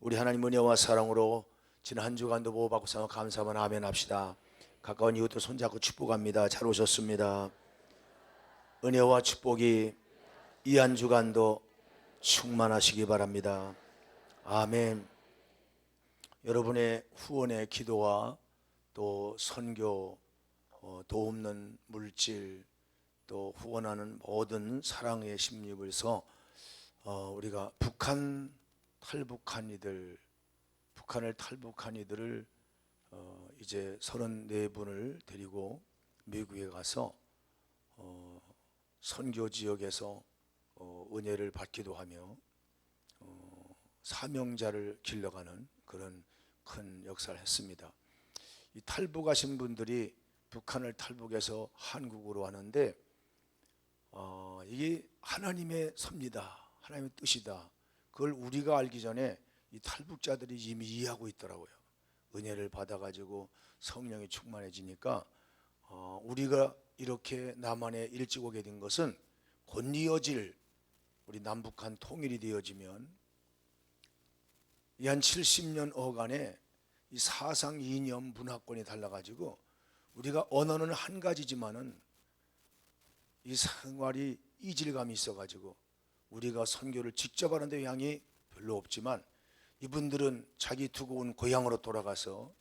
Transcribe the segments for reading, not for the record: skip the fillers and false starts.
우리 하나님 은혜와 사랑으로 지난 한 주간도 보호받고 사랑 감사만 아멘 합시다. 가까운 이웃들 손잡고 축복합니다. 잘 오셨습니다. 은혜와 축복이 이 한 주간도 충만하시기 바랍니다. 아멘. 여러분의 후원의 기도와 또 선교, 도움는 물질, 또 후원하는 모든 사랑의 심립에서 우리가 북한을 탈북한 이들을 이제 34분을 데리고 미국에 가서 선교 지역에서 은혜를 받기도 하며 사명자를 길러가는 그런 큰 역사를 했습니다. 이 탈북하신 분들이 북한을 탈북해서 한국으로 왔는데 이게 하나님의 섭니다. 하나님의 뜻이다. 그걸 우리가 알기 전에 이 탈북자들이 이미 이해하고 있더라고요. 은혜를 받아가지고 성령이 충만해지니까 우리가 이렇게 남한에 일찍 오게 된 것은 곧 이어질 우리 남북한 통일이 되어지면 이 한 70년 어간에 이 사상 이념 문화권이 달라가지고 우리가 언어는 한 가지지만은 이 생활이 이질감이 있어가지고 우리가 선교를 직접 하는데 영향이 별로 없지만 이분들은 자기 두고 온 고향으로 돌아가서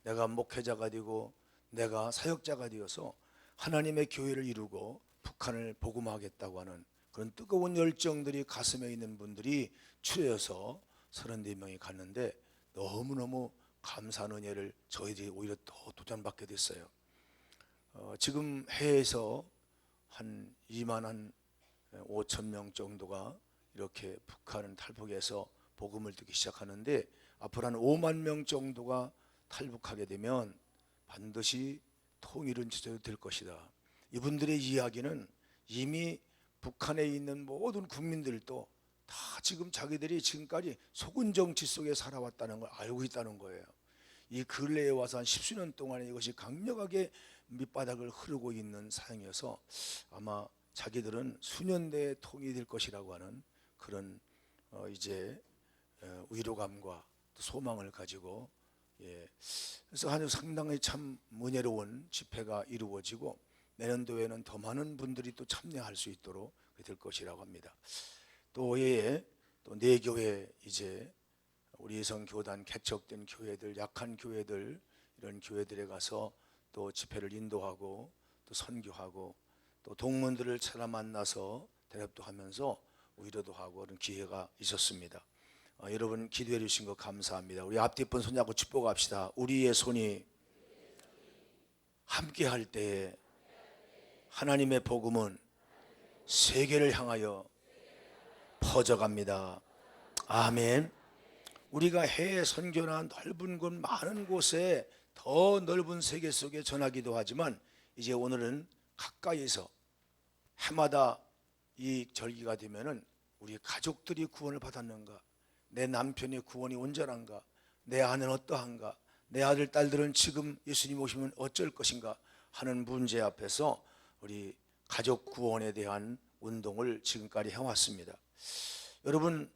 내가 목회자가 되고 내가 사역자가 되어서 하나님의 교회를 이루고 북한을 복음하겠다고 하는 그런 뜨거운 열정들이 가슴에 있는 분들이 추려서 34명이 갔는데 너무너무 감사한 은혜를 저희들이 오히려 더 도전받게 됐어요. 지금 해외에서 한 2만 5천 명 정도가 이렇게 북한을 탈북해서 복음을 듣기 시작하는데 앞으로 한 5만 명 정도가 탈북하게 되면 반드시 통일은 될 것이다. 이분들의 이야기는 이미 북한에 있는 모든 국민들도 다 지금 자기들이 지금까지 속은 정치 속에 살아왔다는 걸 알고 있다는 거예요. 이 근래에 와서 한 10수년 동안에 이것이 강력하게 밑바닥을 흐르고 있는 사항이어서 아마 자기들은 수년 내에 통일될 것이라고 하는 그런 이제 위로감과 소망을 가지고 그래서 아주 상당히 참 은혜로운 집회가 이루어지고 내년도에는 더 많은 분들이 또 참여할 수 있도록 될 것이라고 합니다. 또 또 네 교회 이제 우리 예성교단 개척된 교회들, 약한 교회들 이런 교회들에 가서 또 집회를 인도하고 또 선교하고 또 동문들을 찾아 만나서 대답도 하면서 위로도 하고 그런 기회가 있었습니다. 여러분 기도해 주신 거 감사합니다. 우리 앞뒤분 손잡고 축복합시다. 우리의 손이 함께 할 때에 하나님의 복음은 세계를 향하여 퍼져갑니다. 아멘. 우리가 해외 선교나 넓은 곳 많은 곳에 더 넓은 세계 속에 전하기도 하지만 이제 오늘은 가까이서 해마다 이 절기가 되면은 우리 가족들이 구원을 받았는가, 내 남편의 구원이 온전한가, 내 아내는 어떠한가, 내 아들 딸들은 지금 예수님 오시면 어쩔 것인가 하는 문제 앞에서 우리 가족 구원에 대한 운동을 지금까지 해왔습니다. 여러분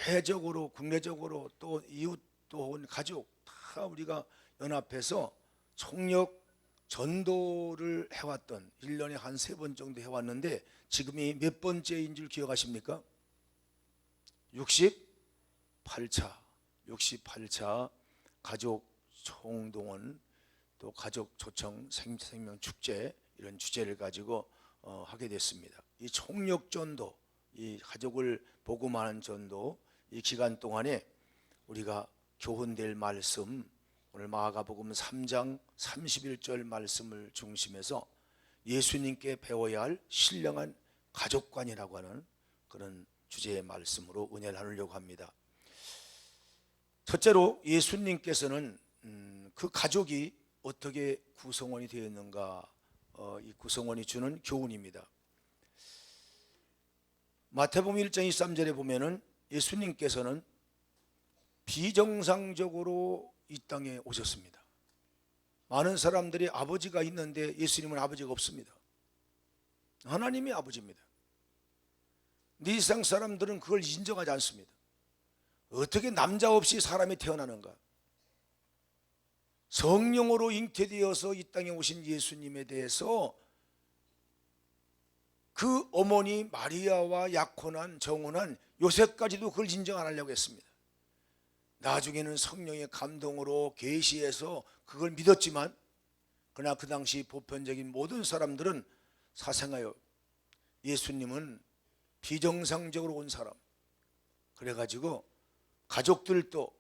해적으로 국내적으로 또 이웃 또 가족 다 우리가 연합해서 총력 전도를 해왔던 1년에 한 3번 정도 해왔는데 지금이 몇 번째인 줄 기억하십니까? 68차 가족 총동원 또 가족 초청 생명 축제 이런 주제를 가지고 하게 됐습니다. 이 총력 전도, 이 가족을 복음하는 전도 이 기간 동안에 우리가 교훈될 말씀 오늘 마가복음 3장 31절 말씀을 중심해서 예수님께 배워야 할 신령한 가족관이라고 하는 그런 주제의 말씀으로 은혜를 나누려고 합니다. 첫째로 예수님께서는 그 가족이 어떻게 구성원이 되어 있는가 이 구성원이 주는 교훈입니다. 마태복음 1장 23절에 보면은 예수님께서는 비정상적으로 이 땅에 오셨습니다. 많은 사람들이 아버지가 있는데 예수님은 아버지가 없습니다. 하나님이 아버지입니다. 이 세상 사람들은 그걸 인정하지 않습니다. 어떻게 남자 없이 사람이 태어나는가? 성령으로 잉태되어서 이 땅에 오신 예수님에 대해서 그 어머니 마리아와 약혼한 정혼한 요셉까지도 그걸 인정 안 하려고 했습니다. 나중에는 성령의 감동으로 계시해서 그걸 믿었지만, 그러나 그 당시 보편적인 모든 사람들은 사상하여 예수님은 비정상적으로 온 사람, 그래가지고 가족들도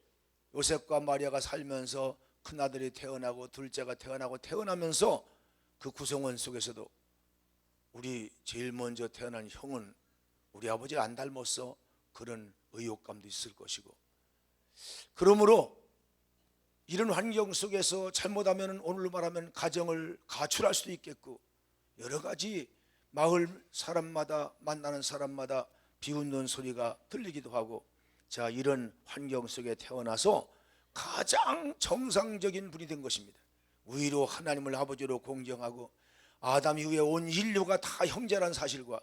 요셉과 마리아가 살면서 큰아들이 태어나고 둘째가 태어나면서 그 구성원 속에서도 우리 제일 먼저 태어난 형은 우리 아버지를 안 닮았어, 그런 의혹감도 있을 것이고, 그러므로 이런 환경 속에서 잘못하면 오늘로 말하면 가정을 가출할 수도 있겠고, 여러 가지 마을 사람마다 만나는 사람마다 비웃는 소리가 들리기도 하고, 자, 이런 환경 속에 태어나서 가장 정상적인 분이 된 것입니다. 위로 하나님을 아버지로 공경하고 아담 이후에 온 인류가 다 형제라는 사실과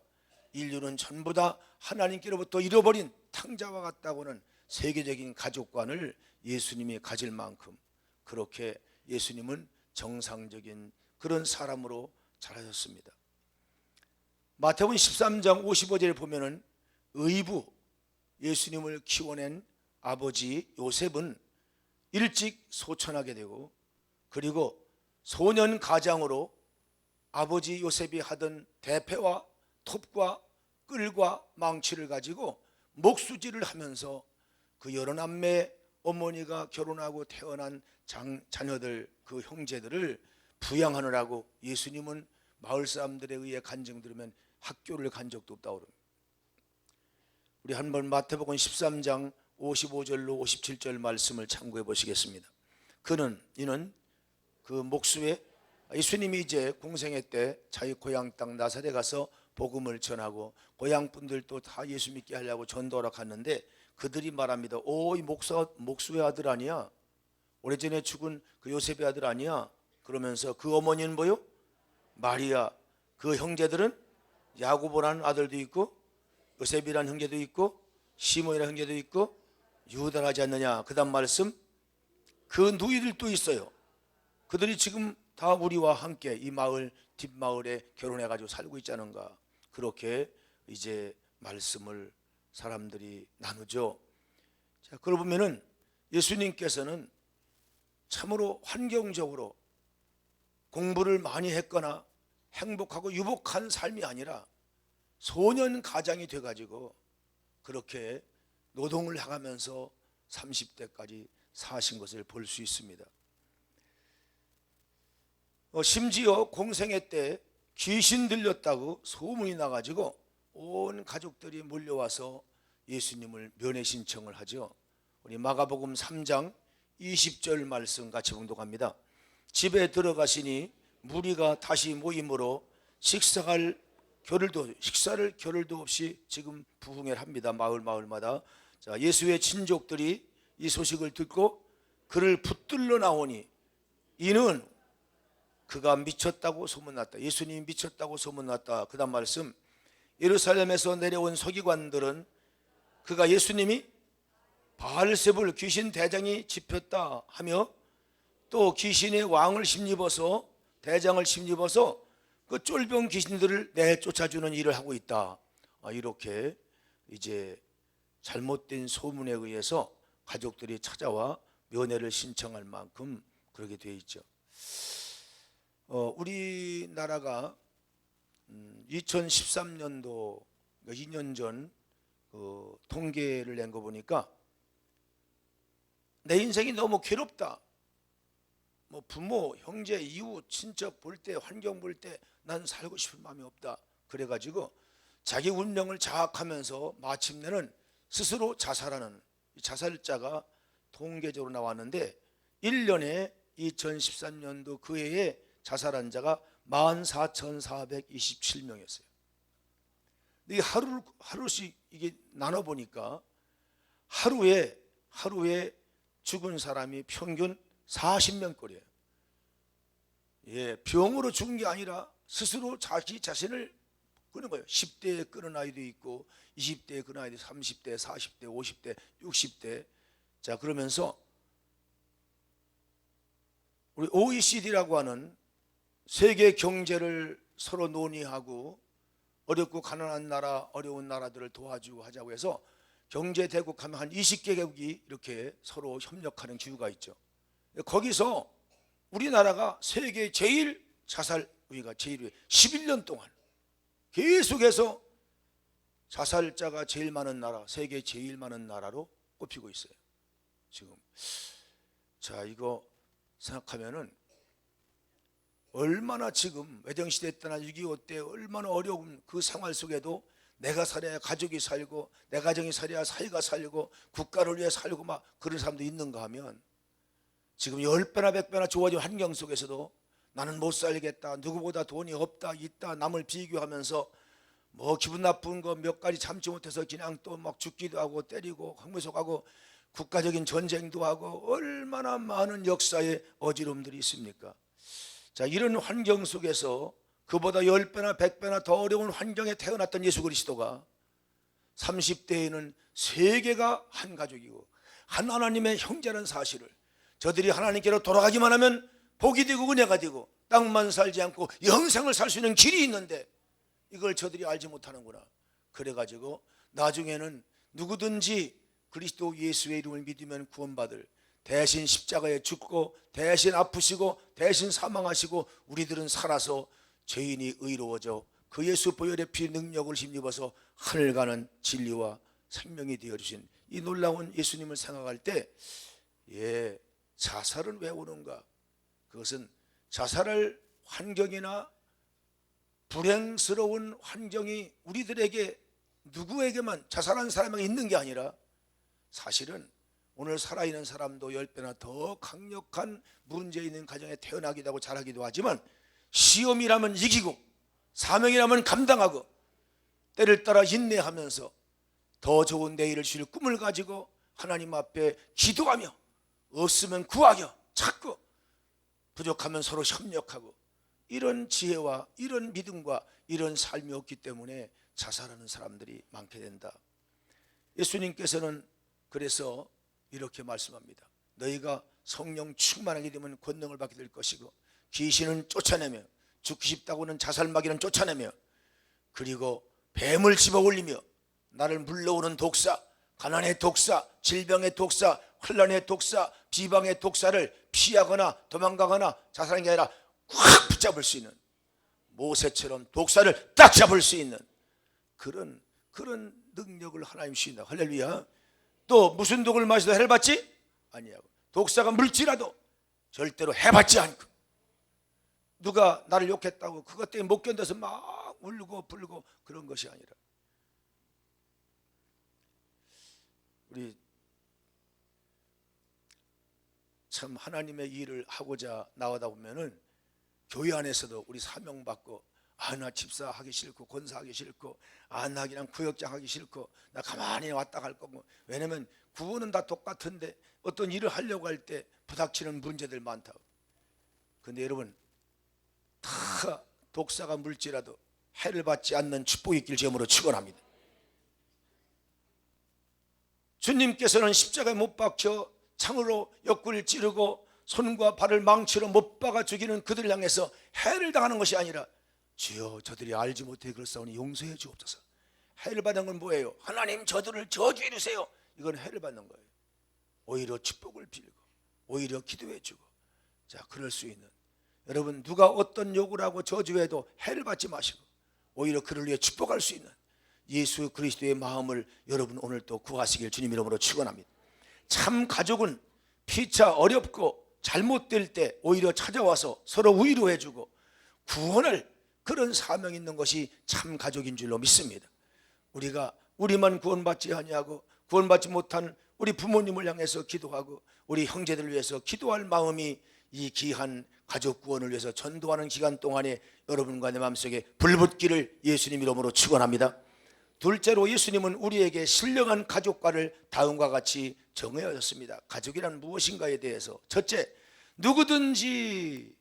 인류는 전부 다 하나님께로부터 잃어버린 탕자와 같다고는 세계적인 가족관을 예수님이 가질 만큼 그렇게 예수님은 정상적인 그런 사람으로 자라셨습니다. 마태복음 13장 55절에 보면은 의부 예수님을 키워낸 아버지 요셉은 일찍 소천하게 되고, 그리고 소년 가장으로 아버지 요셉이 하던 대패와 톱과 끌과 망치를 가지고 목수질을 하면서 그 여러 남매 어머니가 결혼하고 태어난 자녀들, 그 형제들을 부양하느라고 예수님은 마을 사람들에 의해 간증 들으면 학교를 간 적도 없다고 그럽니다. 우리 한번 마태복음 13장 55절로 57절 말씀을 참고해 보시겠습니다. 이는 그 목수의 예수님이 이제 공생애 때 자기 고향 땅 나사렛에 가서 복음을 전하고 고향 분들도 다 예수 믿게 하려고 전도하러 갔는데, 그들이 말합니다. 이 목수의 아들 아니야? 오래전에 죽은 그 요셉의 아들 아니야? 그러면서 그 어머니는 뭐요? 마리아. 그 형제들은 야고보라는 아들도 있고 요셉이라는 형제도 있고 시몬이라는 형제도 있고 유다라지 않느냐. 그 다음 말씀, 그 누이들도 있어요. 그들이 지금 다 우리와 함께 이 마을 뒷마을에 결혼해 가지고 살고 있지 않은가. 그렇게 이제 말씀을 사람들이 나누죠. 자, 그러고 보면은 예수님께서는 참으로 환경적으로 공부를 많이 했거나 행복하고 유복한 삶이 아니라 소년 가장이 돼 가지고 그렇게 노동을 해가면서 30대까지 사신 것을 볼 수 있습니다. 심지어 공생애 때 귀신 들렸다고 소문이 나가지고 온 가족들이 몰려와서 예수님을 면회 신청을 하죠. 우리 마가복음 3장 20절 말씀 같이 봉독합니다. 집에 들어가시니 무리가 다시 모임으로 식사를 겨를도 없이 지금 부흥회를 합니다. 마을마다. 자, 예수의 친족들이 이 소식을 듣고 그를 붙들러 나오니 이는 그가 미쳤다고 소문났다. 예수님이 미쳤다고 소문났다. 그 다음 말씀, 예루살렘에서 내려온 서기관들은 그가 예수님이 바알세불 귀신 대장이 집혔다 하며 또 귀신의 왕을 심입어서 대장을 심입어서 그 쫄병 귀신들을 내쫓아주는 일을 하고 있다. 이렇게 이제 잘못된 소문에 의해서 가족들이 찾아와 면회를 신청할 만큼 그렇게 되어 있죠. 우리나라가 2013년도 2년 전 그 통계를 낸 거 보니까 내 인생이 너무 괴롭다. 뭐 부모, 형제, 이웃, 친척 볼 때, 환경 볼 때 난 살고 싶은 마음이 없다. 그래가지고 자기 운명을 자학하면서 마침내는 스스로 자살하는 자살자가 통계적으로 나왔는데 1년에 2013년도 그 해에 자살한 자가 14,427명이었어요. 이 하루씩 이게 나눠보니까 하루에 죽은 사람이 평균 40명꼴이에요. 예, 병으로 죽은 게 아니라 스스로 자기 자신을 그런 거예요. 10대에 끊은 아이도 있고 20대에 끊은 아이도 30대, 40대, 50대, 60대. 자, 그러면서 우리 OECD라고 하는 세계 경제를 서로 논의하고 어렵고 가난한 나라, 어려운 나라들을 도와주고 하자고 해서 경제 대국 하면 한 20개국이 이렇게 서로 협력하는 기구가 있죠. 거기서 우리나라가 세계 제일 자살위가 제일 11년 동안 계속해서 자살자가 제일 많은 나라, 세계 제일 많은 나라로 꼽히고 있어요. 지금 자, 이거 생각하면은 얼마나 지금 외정시대 때나 6.25 때 얼마나 어려운 그 생활 속에도 내가 살아야 가족이 살고 내 가정이 살아야 사회가 살고 국가를 위해 살고 막 그런 사람도 있는가 하면 지금 10배나 100배나 좋아진 환경 속에서도 나는 못 살겠다, 누구보다 돈이 없다, 있다, 남을 비교하면서 뭐 기분 나쁜 거 몇 가지 참지 못해서 그냥 또 막 죽기도 하고 때리고 강매속하고 국가적인 전쟁도 하고 얼마나 많은 역사의 어지러움들이 있습니까? 자, 이런 환경 속에서 그보다 10배나 100배나 더 어려운 환경에 태어났던 예수 그리스도가 30대에는 세계가 한 가족이고 한 하나님의 형제라는 사실을 저들이 하나님께로 돌아가기만 하면 복이 되고 은혜가 되고 땅만 살지 않고 영생을 살 수 있는 길이 있는데 이걸 저들이 알지 못하는구나. 그래가지고 나중에는 누구든지 그리스도 예수의 이름을 믿으면 구원받을 대신 십자가에 죽고 대신 아프시고 대신 사망하시고 우리들은 살아서 죄인이 의로워져 그 예수 보혈의 피 능력을 힘입어서 하늘 가는 진리와 생명이 되어주신 이 놀라운 예수님을 생각할 때 자살은 왜 오는가? 그것은 자살할 환경이나 불행스러운 환경이 우리들에게 누구에게만 자살한 사람에게 있는 게 아니라 사실은 오늘 살아있는 사람도 10배나 더 강력한 문제 있는 가정에 태어나기도 하고 자라기도 하지만 시험이라면 이기고 사명이라면 감당하고 때를 따라 인내하면서 더 좋은 내일을 주실 꿈을 가지고 하나님 앞에 기도하며 없으면 구하여 찾고 부족하면 서로 협력하고 이런 지혜와 이런 믿음과 이런 삶이 없기 때문에 자살하는 사람들이 많게 된다. 예수님께서는 그래서 이렇게 말씀합니다. 너희가 성령 충만하게 되면 권능을 받게 될 것이고 귀신은 쫓아내며 죽기 싶다고는 자살마귀는 쫓아내며 그리고 뱀을 집어올리며 나를 물러오는 독사, 가난의 독사, 질병의 독사, 환난의 독사, 비방의 독사를 피하거나 도망가거나 자살하는 게 아니라 확 붙잡을 수 있는 모세처럼 독사를 딱 잡을 수 있는 그런 능력을 하나님 주신다. 할렐루야. 또 무슨 독을 마셔도 해를 받지 아니하고 독사가 물지라도 절대로 해받지 않고 누가 나를 욕했다고 그것 때문에 못 견뎌서 막 울고 불고 그런 것이 아니라 우리 참 하나님의 일을 하고자 나오다 보면은 교회 안에서도 우리 사명받고 나 집사 하기 싫고 권사 하기 싫고 나 그냥 구역장 하기 싫고 나 가만히 왔다 갈 거고 왜냐면 구원은 다 똑같은데 어떤 일을 하려고 할 때 부닥치는 문제들 많다고. 근데 여러분 다 독사가 물지라도 해를 받지 않는 축복이 있길 제물로 축원합니다. 주님께서는 십자가에 못 박혀 창으로 옆구리를 찌르고 손과 발을 망치로 못 박아 죽이는 그들을 향해서 해를 당하는 것이 아니라 주여 저들이 알지 못해 그렇사오니 용서해 주옵소서. 해를 받는 건 뭐예요? 하나님 저들을 저주해 주세요. 이건 해를 받는 거예요. 오히려 축복을 빌고 오히려 기도해 주고 자 그럴 수 있는 여러분 누가 어떤 욕을 하고 저주해도 해를 받지 마시고 오히려 그를 위해 축복할 수 있는 예수 그리스도의 마음을 여러분 오늘 또 구하시길 주님 이름으로 축원합니다. 참 가족은 피차 어렵고 잘못될 때 오히려 찾아와서 서로 위로해 주고 구원을 그런 사명이 있는 것이 참 가족인 줄로 믿습니다. 우리가 우리만 구원받지 아니하고 구원받지 못한 우리 부모님을 향해서 기도하고 우리 형제들을 위해서 기도할 마음이 이 귀한 가족 구원을 위해서 전도하는 기간 동안에 여러분과 내 마음속에 불붙기를 예수님 이름으로 축원합니다. 둘째로 예수님은 우리에게 신령한 가족과를 다음과 같이 정해졌습니다. 가족이란 무엇인가에 대해서 첫째, 누구든지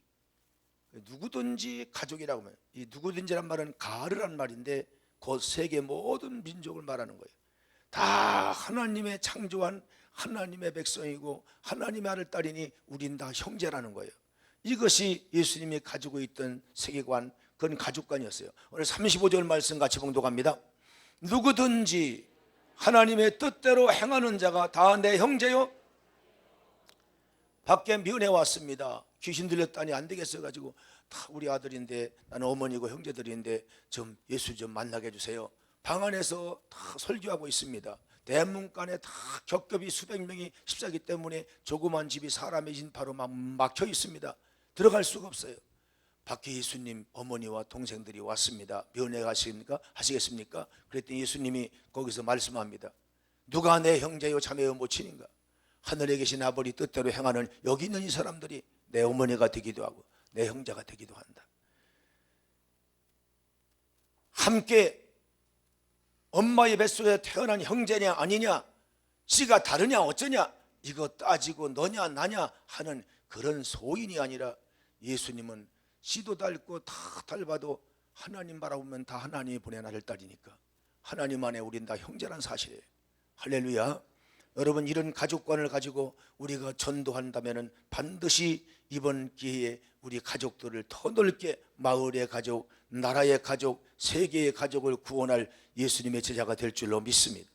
누구든지 가족이라고 하면, 이 누구든지란 말은 가르란 말인데 곧 세계 모든 민족을 말하는 거예요. 다 하나님의 창조한 하나님의 백성이고 하나님의 아들 딸이니 우린 다 형제라는 거예요. 이것이 예수님이 가지고 있던 세계관, 그건 가족관이었어요. 오늘 35절 말씀 같이 봉독합니다. 누구든지 하나님의 뜻대로 행하는 자가 다 내 형제요. 밖에 면회 왔습니다. 귀신 들렸다니 안 되겠어 가지고, 다 우리 아들인데, 나는 어머니고 형제들인데 좀 예수 좀 만나게 해주세요. 방 안에서 다 설교하고 있습니다. 대문간에 다 겹겹이 수백 명이 십자기 때문에 조그만 집이 사람의 진파로 막혀 있습니다. 들어갈 수가 없어요. 밖에 예수님 어머니와 동생들이 왔습니다. 면회 하시겠습니까? 그랬더니 예수님이 거기서 말씀합니다. 누가 내 형제요 자매요 모친인가? 하늘에 계신 아버지 뜻대로 행하는 여기 있는 이 사람들이 내 어머니가 되기도 하고 내 형제가 되기도 한다. 함께 엄마의 뱃속에 태어난 형제냐 아니냐, 씨가 다르냐 어쩌냐, 이거 따지고 너냐 나냐 하는 그런 소인이 아니라, 예수님은 씨도 닮고 다 닮아도 하나님 바라보면 다 하나님이 보낸 아들 딸이니까 하나님 안에 우린 다 형제란 사실이에요. 할렐루야. 여러분, 이런 가족관을 가지고 우리가 전도한다면 반드시 이번 기회에 우리 가족들을 더 넓게 마을의 가족, 나라의 가족, 세계의 가족을 구원할 예수님의 제자가 될 줄로 믿습니다.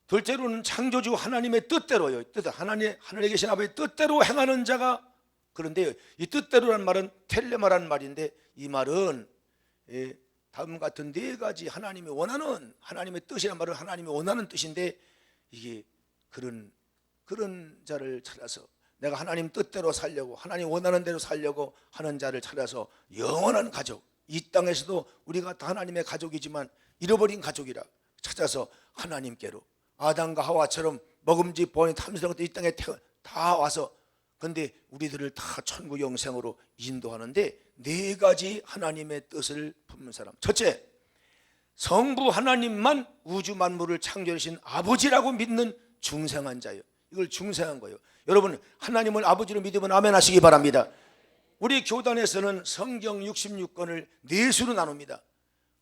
둘째로는 창조주 하나님의 뜻대로요. 하늘에 계신 아버지의 뜻대로 행하는 자가, 그런데 이 뜻대로란 말은 텔레마라는 말인데, 이 말은 다음 같은 네 가지 하나님이 원하는, 하나님의 뜻이란 말은 하나님이 원하는 뜻인데, 이게 그런 자를 찾아서 내가 하나님 뜻대로 살려고, 하나님 원하는 대로 살려고 하는 자를 찾아서 영원한 가족, 이 땅에서도 우리가 다 하나님의 가족이지만 잃어버린 가족이라 찾아서 하나님께로, 아담과 하와처럼 먹음직 보니 탐스러운 것도 이 땅에 다 와서, 근데 우리들을 다 천국 영생으로 인도하는데 네 가지 하나님의 뜻을 품는 사람. 첫째, 성부 하나님만 우주 만물을 창조하신 아버지라고 믿는 중생한 자예요. 이걸 중생한 거예요. 여러분, 하나님을 아버지로 믿으면 아멘 하시기 바랍니다. 우리 교단에서는 성경 66권을 네 수로 나눕니다.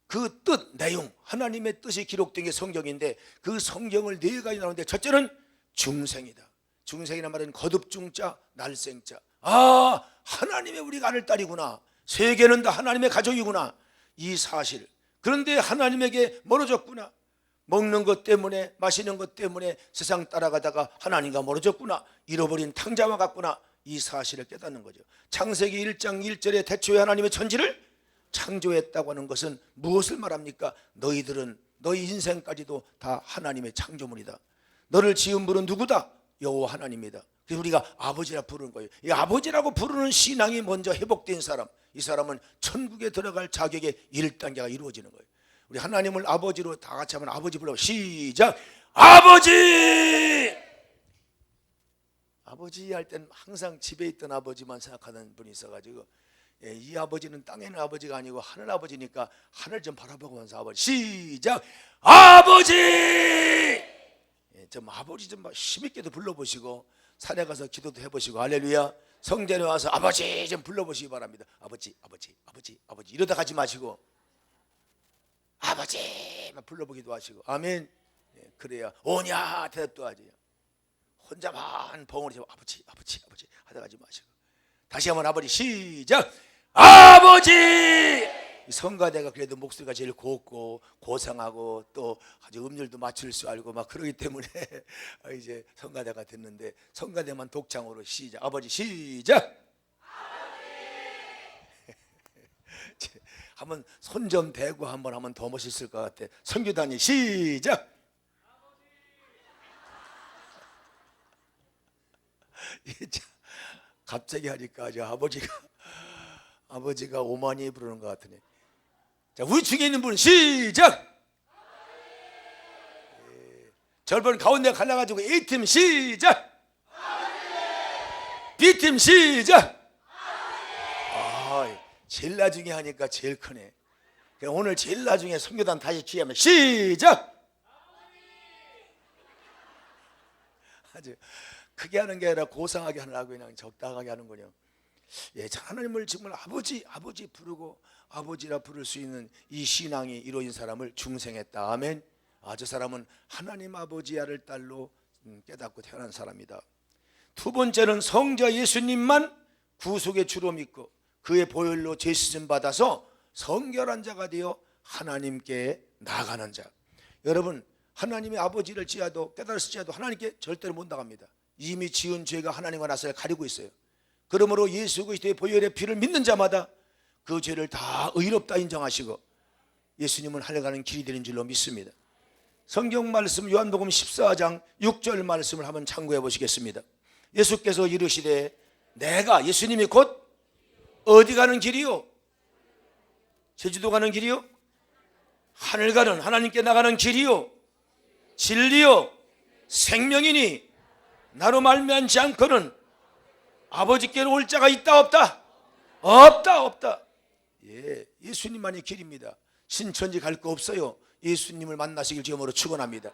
그 뜻, 내용, 하나님의 뜻이 기록된 게 성경인데, 그 성경을 네 가지 나누는데, 첫째는 중생이다. 중생이란 말은 거듭중자, 날생자. 아, 하나님의 우리가 아들 딸이구나, 세계는 다 하나님의 가족이구나, 이 사실. 그런데 하나님에게 멀어졌구나, 먹는 것 때문에, 마시는 것 때문에 세상 따라가다가 하나님과 멀어졌구나, 잃어버린 탕자와 같구나, 이 사실을 깨닫는 거죠. 창세기 1장 1절에 태초에 하나님의 천지를 창조했다고 하는 것은 무엇을 말합니까? 너희들은, 너희 인생까지도 다 하나님의 창조물이다. 너를 지은 분은 누구다? 여호와 하나님이다. 그래서 우리가 아버지라 부르는 거예요. 이 아버지라고 부르는 신앙이 먼저 회복된 사람, 이 사람은 천국에 들어갈 자격의 1단계가 이루어지는 거예요. 우리 하나님을 아버지로 다 같이 한번 아버지 불러. 시작. 아버지! 아버지 할 때는 항상 집에 있던 아버지만 생각하는 분이 있어가지고, 이 아버지는 땅에 있는 아버지가 아니고 하늘 아버지니까 하늘 좀 바라보고 하면서 아버지. 시작. 아버지! 좀 아버지 좀 힘있게도 불러보시고, 산에 가서 기도도 해보시고, 할렐루야. 성전에 와서 아버지 좀 불러보시기 바랍니다. 아버지, 아버지, 아버지, 아버지 이러다 가지 마시고 아버지만 불러보기도 하시고, 아멘. 그래야 오냐 대답도 하지. 혼자만 벙어리 잡고 아버지, 아버지, 아버지 하다 가지 마시고, 다시 한번 아버지. 시작. 아버지! 성가대가 그래도 목소리가 제일 곱고 고상하고 또 아주 음률도 맞출 줄 알고 막 그러기 때문에 이제 성가대가 됐는데, 성가대만 독창으로 시작. 아버지. 시작. 아버지! 한번 손 좀 대고 한번 하면 더 멋있을 것 같아. 선교단이 시작. 갑자기 하니까 아주 아버지가 오만이 부르는 것 같으네. 자, 우리 중에 있는 분은 시작. 절반 가운데 갈라가지고 A팀 시작. B팀 시작. 제일 나중에 하니까 제일 크네. 오늘 제일 나중에 선교단 다시 기회하면 시작. 아주 크게 하는 게 아니라 고상하게 하려고 그냥 적당하게 하는군요. 예, 하나님을 정말 아버지 부르고 아버지라 부를 수 있는 이 신앙이 이루어진 사람을 중생했다. 아멘. 저 사람은 하나님 아버지야를 딸로 깨닫고 태어난 사람이다. 두 번째는 성자 예수님만 구속의 주로 믿고 그의 보혈로 죄 씻음 받아서 성결한 자가 되어 하나님께 나아가는 자. 여러분, 하나님의 아버지를 지어도 깨달을지라도 하나님께 절대로 못 나갑니다. 이미 지은 죄가 하나님과 나서를 가리고 있어요. 그러므로 예수 그리스도의 보혈의 피를 믿는 자마다 그 죄를 다 의롭다 인정하시고 예수님을 하려가는 길이 되는 줄로 믿습니다. 성경 말씀 요한복음 14장 6절 말씀을 한번 참고해 보시겠습니다. 예수께서 이르시되 내가, 예수님이 곧 어디 가는 길이요? 제주도 가는 길이요? 하늘 가는, 하나님께 나가는 길이요, 진리요, 생명이니 나로 말미암지 않고는 아버지께로 올 자가 있다 없다? 없다. 예, 예수님만이 길입니다. 신천지 갈 거 없어요. 예수님을 만나시길 주님으로 축원합니다.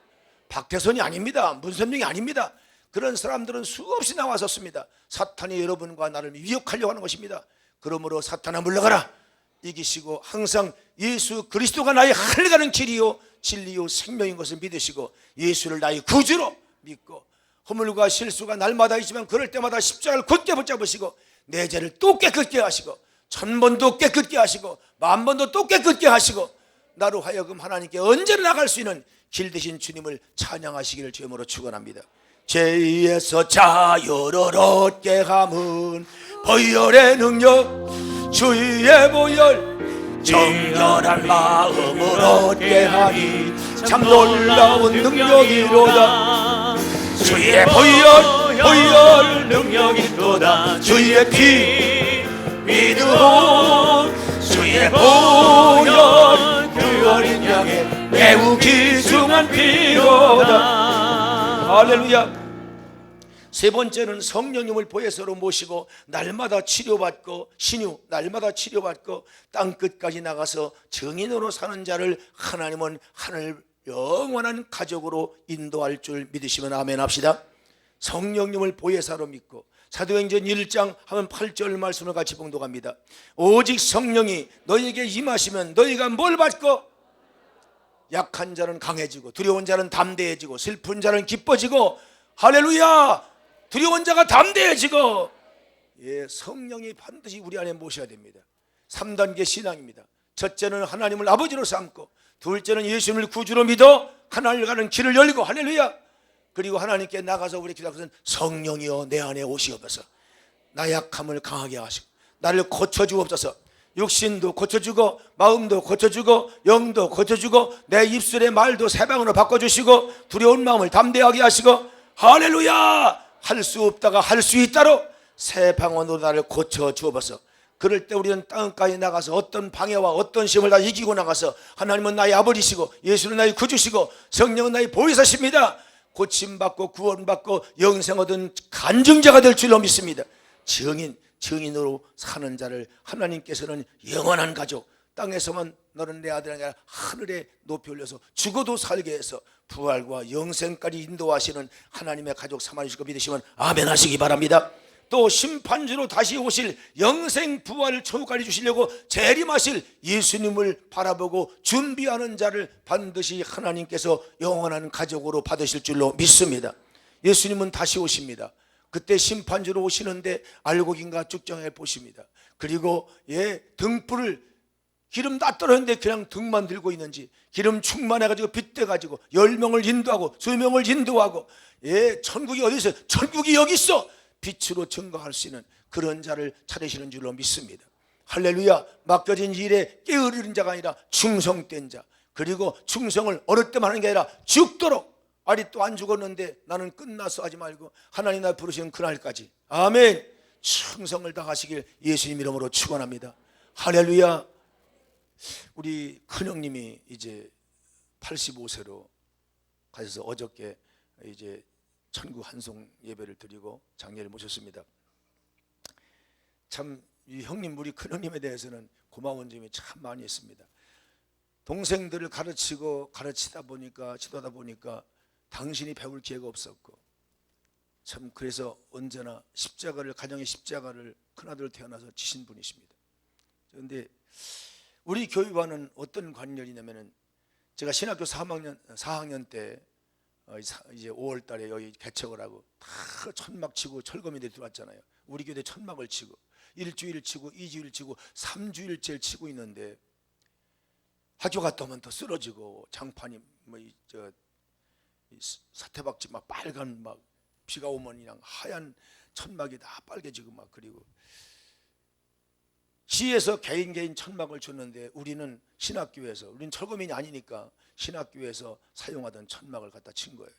박태선이 아닙니다. 문선명이 아닙니다. 그런 사람들은 수없이 나왔었습니다. 사탄이 여러분과 나를 위협하려고 하는 것입니다. 그러므로 사탄아 물러가라, 이기시고 항상 예수 그리스도가 나의 하늘 가는 길이요 진리요 생명인 것을 믿으시고 예수를 나의 구주로 믿고 허물과 실수가 날마다 있지만 그럴 때마다 십자가를 굳게 붙잡으시고 내 죄를 또 깨끗게 하시고 1000번도 깨끗게 하시고 10,000번도 또 깨끗게 하시고 나로 하여금 하나님께 언제나 나갈 수 있는 길 되신 주님을 찬양하시기를 주님으로 축원합니다. 죄에서 자유를 얻게 함은 보혈의 능력, 주의 보혈 정결한 마음을 얻게 하니 참 놀라운 능력이로다. 주의 보혈 능력이로다. 주의 피 믿으오. 주의 보혈 그 어린 양의 매우 귀중한 피로다. 할렐루야. 세 번째는 성령님을 보혜사로 모시고 날마다 치료받고 날마다 치료받고 땅끝까지 나가서 증인으로 사는 자를 하나님은 하늘 영원한 가족으로 인도할 줄 믿으시면 아멘 합시다. 성령님을 보혜사로 믿고 사도행전 1장 하면 8절 말씀을 같이 봉독합니다. 오직 성령이 너희에게 임하시면 너희가 뭘 받고? 약한 자는 강해지고 두려운 자는 담대해지고 슬픈 자는 기뻐지고, 할렐루야, 두려운 자가 담대해지고. 예, 성령이 반드시 우리 안에 모셔야 됩니다. 3단계 신앙입니다. 첫째는 하나님을 아버지로 삼고, 둘째는 예수님을 구주로 믿어 하나님을 가는 길을 열고, 할렐루야. 그리고 하나님께 나가서 우리 기도하는 것은 성령이여 내 안에 오시옵소서. 나 약함을 강하게 하시고 나를 고쳐주옵소서. 육신도 고쳐주고 마음도 고쳐주고 영도 고쳐주고 내 입술의 말도 새 방으로 바꿔주시고 두려운 마음을 담대하게 하시고, 할렐루야, 할 수 없다가 할 수 있다로 새 방언으로 나를 고쳐주옵소서. 그럴 때 우리는 땅까지 나가서 어떤 방해와 어떤 시험을 다 이기고 나가서 하나님은 나의 아버지시고 예수는 나의 구주시고 성령은 나의 보혜사십니다. 고침받고 구원받고 영생 얻은 간증자가 될 줄로 믿습니다. 증인으로 사는 자를 하나님께서는 영원한 가족, 땅에서만 너는 내 아들 아니라 하늘에 높이 올려서 죽어도 살게 해서 부활과 영생까지 인도하시는 하나님의 가족 삼아주시고 믿으시면 아멘 하시기 바랍니다. 또 심판주로 다시 오실 영생 부활 천국까지 주시려고 재림하실 예수님을 바라보고 준비하는 자를 반드시 하나님께서 영원한 가족으로 받으실 줄로 믿습니다. 예수님은 다시 오십니다. 그때 심판주로 오시는데 알곡인가 쭉정해 보십니다. 그리고 등불을 기름 다 떨어졌는데 그냥 등만 들고 있는지, 기름 충만해가지고 빗대가지고 10명을 인도하고 2명을 인도하고, 천국이 어디 있어요? 천국이 여기 있어. 빛으로 증거할 수 있는 그런 자를 찾으시는 줄로 믿습니다. 할렐루야. 맡겨진 일에 게으르는 자가 아니라 충성된 자, 그리고 충성을 어느 때만 하는 게 아니라 죽도록, 아직도 안 죽었는데 나는 끝났어 하지 말고 하나님 날 부르시는 그날까지, 아멘, 충성을 다하시길 예수님 이름으로 축원합니다. 할렐루야. 우리 큰형님이 이제 85세로 가셔서 어저께 이제 천국 한송 예배를 드리고 장례를 모셨습니다. 참 이 형님, 우리 큰형님에 대해서는 고마운 점이 참 많이 있습니다. 동생들을 가르치다 보니까 지도하다 보니까 당신이 배울 기회가 없었고, 참 그래서 언제나 십자가를, 가정의 십자가를 큰아들 태어나서 지신 분이십니다. 그런데 우리 교회와는 어떤 관련이냐면은, 제가 신학교 4학년 때 이제 5월 달에 여기 개척을 하고 다 천막 치고 철거민들이 들어왔잖아요. 우리 교회 천막을 치고 일주일 치고 2주일 치고 3주일째를 치고 있는데, 학교 갔다 오면 더 쓰러지고 장판이 사태박쥐 막 빨간, 막 비가 오면 그냥 하얀 천막이 다 빨개지고 막. 그리고 시에서 개인 천막을 줬는데 우리는 신학교에서, 우리는 철거민이 아니니까 신학교에서 사용하던 천막을 갖다 친 거예요.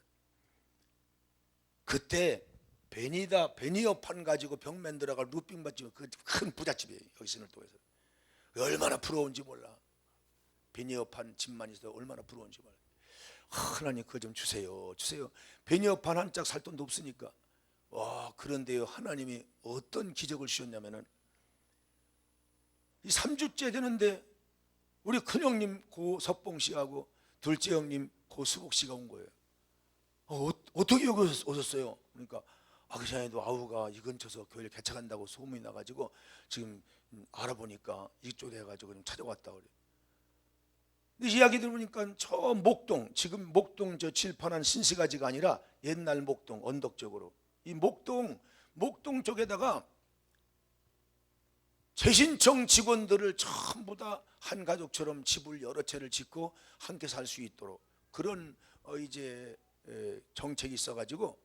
그때 베니어판 가지고 벽 만들어가 루핑 받지, 그 큰 부잣집이에요. 여기 신을동에서. 얼마나 부러운지 몰라. 베니어판 집만 있어도 얼마나 부러운지 몰라. 하나님 그거 좀 주세요. 베니어판 한 짝 살 돈도 없으니까. 와, 그런데요, 하나님이 어떤 기적을 주셨냐면은, 이 3주째 되는데 우리 큰형님 고석봉 씨하고 둘째 형님 고수복 씨가 온 거예요. 어떻게 여기 오셨어요? 그러니까 그 전에도 아우가 이 근처에서 교회를 개척한다고 소문이 나가지고 지금 알아보니까 이쪽에 해가지고 좀 찾아왔다 그래. 근데 이야기 들어보니까 저 목동, 지금 목동 저 칠판한 신시가지가 아니라 옛날 목동 언덕 쪽으로, 이 목동 쪽에다가 재신청 직원들을 전부 다 한 가족처럼 집을 여러 채를 짓고 함께 살 수 있도록 그런 이제 정책이 있어가지고,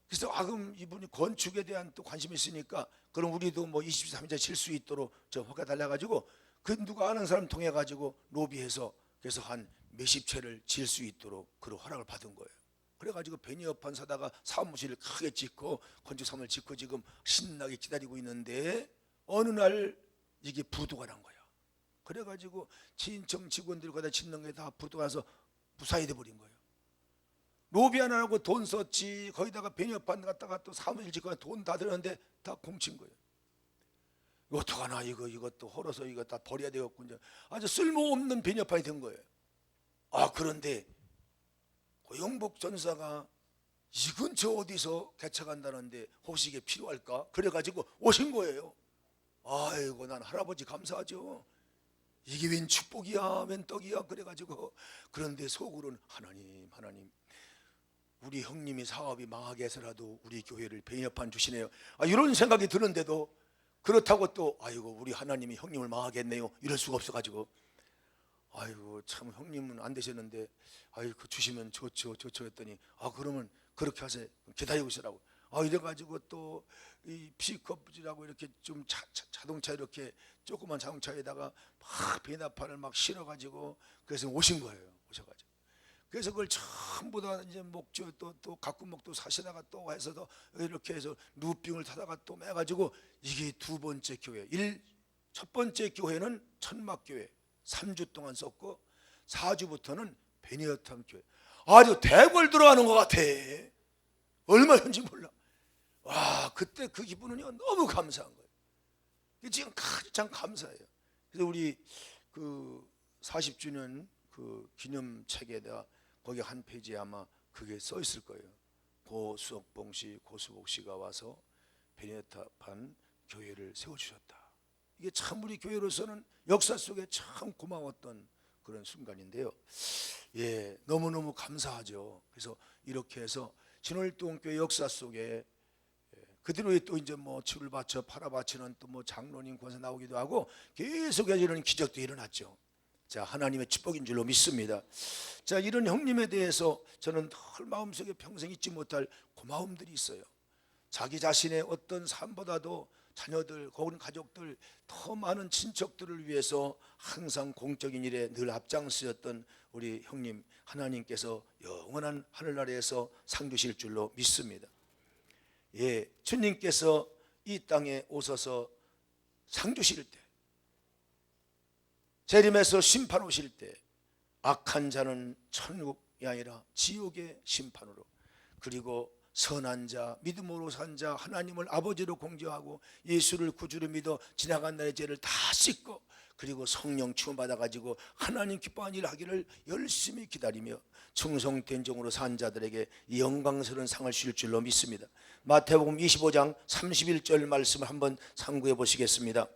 그래서 그럼 이분이 건축에 대한 또 관심이 있으니까 그럼 우리도 뭐 23자 질 수 있도록 저 허가 달라가지고, 그 누가 아는 사람 통해 가지고 로비해서 그래서 한 몇십 채를 질 수 있도록 그런 허락을 받은 거예요. 그래가지고 베니어판 사다가 사무실을 크게 짓고 건축 사무실 짓고 지금 신나게 기다리고 있는데, 어느 날 이게 부도가 난 거야. 그래가지고 친청 직원들이 거기다 짓는 게 다 부도가 나서 무사히 돼버린 거예요. 로비 하나 하고 돈 썼지, 거기다가 베니어판 갖다가 또 사무실 짓고 돈 다 들었는데 다 공친 거예요. 어떡하나, 이것도 헐어서 이거 다 버려야 되겠고, 이제 아주 쓸모없는 베니어판이 된 거예요. 그런데 영복 전사가 이 근처 어디서 개척한다는데 혹시 이게 필요할까? 그래가지고 오신 거예요. 아이고, 난 할아버지 감사하죠. 이게 웬 축복이야, 웬 떡이야. 그래가지고, 그런데 속으로는 하나님 우리 형님이 사업이 망하게 해서라도 우리 교회를 베니어판 주시네요. 이런 생각이 드는데도, 그렇다고 또 아이고 우리 하나님이 형님을 망하게 했네요, 이럴 수가 없어가지고, 아이고 참 형님은 안 되셨는데 아이고 주시면 좋죠 했더니, 그러면 그렇게 하세요, 기다리고 있으라고. 이래가지고 또 이 픽업이라고 이렇게 좀 자동차, 이렇게 조그만 자동차에다가 막 베니어판을 막 실어가지고, 그래서 오신 거예요. 오셔가지고 그래서 그걸 전부 다 이제 목조 또 가꾸목도 사시다가 또 해서 이렇게 해서 루핑을 타다가 또 매가지고, 이게 두 번째 교회. 첫 번째 교회는 천막교회 3주 동안 썼고, 4주부터는 베니어판 교회. 아주 대궐 들어가는 것 같아. 얼마인지 몰라. 그때 그 기분은요 너무 감사한 거예요. 지금 가장 감사해요. 그래서 우리 그 40주년 그 기념책에다 거기 한 페이지에 아마 그게 써 있을 거예요. 고수옥봉 씨, 고수복 씨가 와서 베니어판 교회를 세워주셨다. 이게 참 우리 교회로서는 역사 속에 참 고마웠던 그런 순간인데요. 너무너무 감사하죠. 그래서 이렇게 해서 진월동교회 역사 속에 그대로 또 이제 뭐 칠을 바쳐 팔아 바치는 또 뭐 장로님 권사 나오기도 하고, 계속해서 이런 기적도 일어났죠. 자, 하나님의 축복인 줄로 믿습니다. 자, 이런 형님에 대해서 저는 늘 마음속에 평생 잊지 못할 고마움들이 있어요. 자기 자신의 어떤 삶보다도 자녀들, 혹은 가족들, 더 많은 친척들을 위해서 항상 공적인 일에 늘 앞장서였던 우리 형님, 하나님께서 영원한 하늘나라에서 상 주실 줄로 믿습니다. 주님께서 이 땅에 오셔서 상 주실 때, 재림에서 심판 오실 때, 악한 자는 천국이 아니라 지옥의 심판으로, 그리고 선한 자, 믿음으로 산 자, 하나님을 아버지로 공경하고 예수를 구주로 믿어 지나간 날의 죄를 다 씻고 그리고 성령 충만 받아가지고 하나님 기뻐하는 일을 하기를 열심히 기다리며 충성된 종으로 산 자들에게 영광스러운 상을 주실 줄로 믿습니다. 마태복음 25장 31절 말씀을 한번 상고해 보시겠습니다.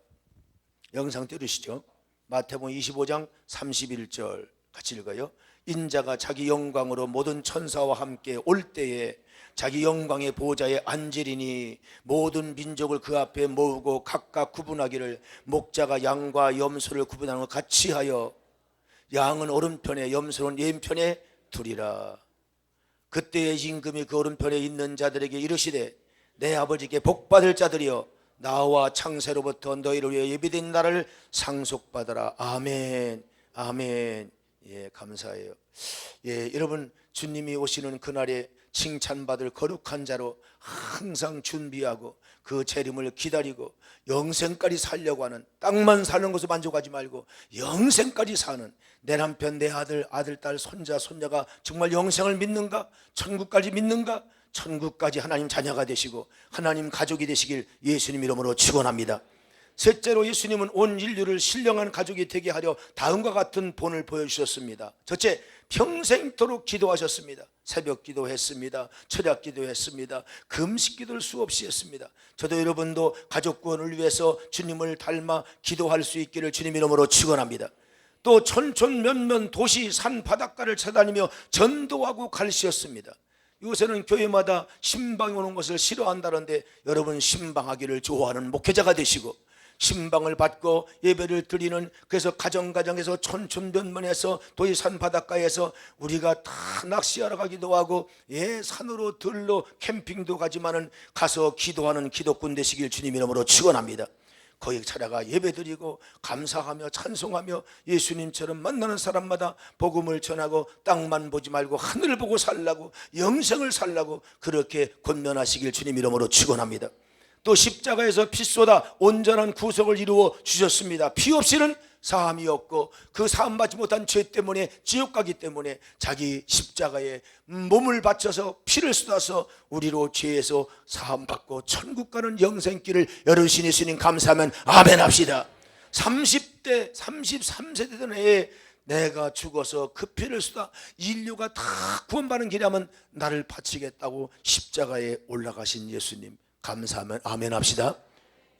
영상 띄우시죠. 마태복음 25장 31절 같이 읽어요. 인자가 자기 영광으로 모든 천사와 함께 올 때에 자기 영광의 보좌에 앉으리니 모든 민족을 그 앞에 모으고 각각 구분하기를 목자가 양과 염소를 구분하는 것 같이 하여 양은 오른편에 염소는 왼편에 두리라. 그때의 임금이 그 오른편에 있는 자들에게 이르시되 내 아버지께 복받을 자들이여 나와 창세로부터 너희를 위해 예비된 날을 상속받아라. 아멘 아멘. 예, 감사해요. 예, 여러분 주님이 오시는 그날에 칭찬받을 거룩한 자로 항상 준비하고 그 재림을 기다리고 영생까지 살려고 하는, 땅만 사는 것으로 만족하지 말고 영생까지 사는 내 남편, 내 아들, 딸, 손자, 손녀가 정말 영생을 믿는가? 천국까지 믿는가? 천국까지 하나님 자녀가 되시고 하나님 가족이 되시길 예수님 이름으로 축원합니다. 셋째로 예수님은 온 인류를 신령한 가족이 되게 하려 다음과 같은 본을 보여주셨습니다. 첫째, 평생토록 기도하셨습니다. 새벽 기도했습니다. 철야 기도했습니다. 금식 기도를 수없이 했습니다. 저도 여러분도 가족 구원을 위해서 주님을 닮아 기도할 수 있기를 주님 이름으로 축원합니다. 또 천촌 면면 도시 산 바닷가를 찾아다니며 전도하고 가르치셨습니다. 요새는 교회마다 신방이 오는 것을 싫어한다는데 여러분 신방하기를 좋아하는 목회자가 되시고 신방을 받고 예배를 드리는, 그래서 가정에서 천천면면에서 도의산 바닷가에서 우리가 다 낚시하러 가기도 하고 산으로 들로 캠핑도 가지만은 가서 기도하는 기독군 되시길 주님 이름으로 축원합니다. 거기 찾아가 예배드리고 감사하며 찬송하며 예수님처럼 만나는 사람마다 복음을 전하고 땅만 보지 말고 하늘을 보고 살라고, 영생을 살라고 그렇게 권면하시길 주님 이름으로 축원합니다. 또 십자가에서 피 쏟아 온전한 구속을 이루어 주셨습니다. 피 없이는 사함이 없고 그 사함 받지 못한 죄 때문에 지옥 가기 때문에 자기 십자가에 몸을 바쳐서 피를 쏟아서 우리로 죄에서 사함 받고 천국 가는 영생길을 열으신 예수님 감사하면 아멘 합시다. 30대 33세 되던 해에 내가 죽어서 그 피를 쏟아 인류가 다 구원받는 길이라면 나를 바치겠다고 십자가에 올라가신 예수님 감사하면 아멘 합시다.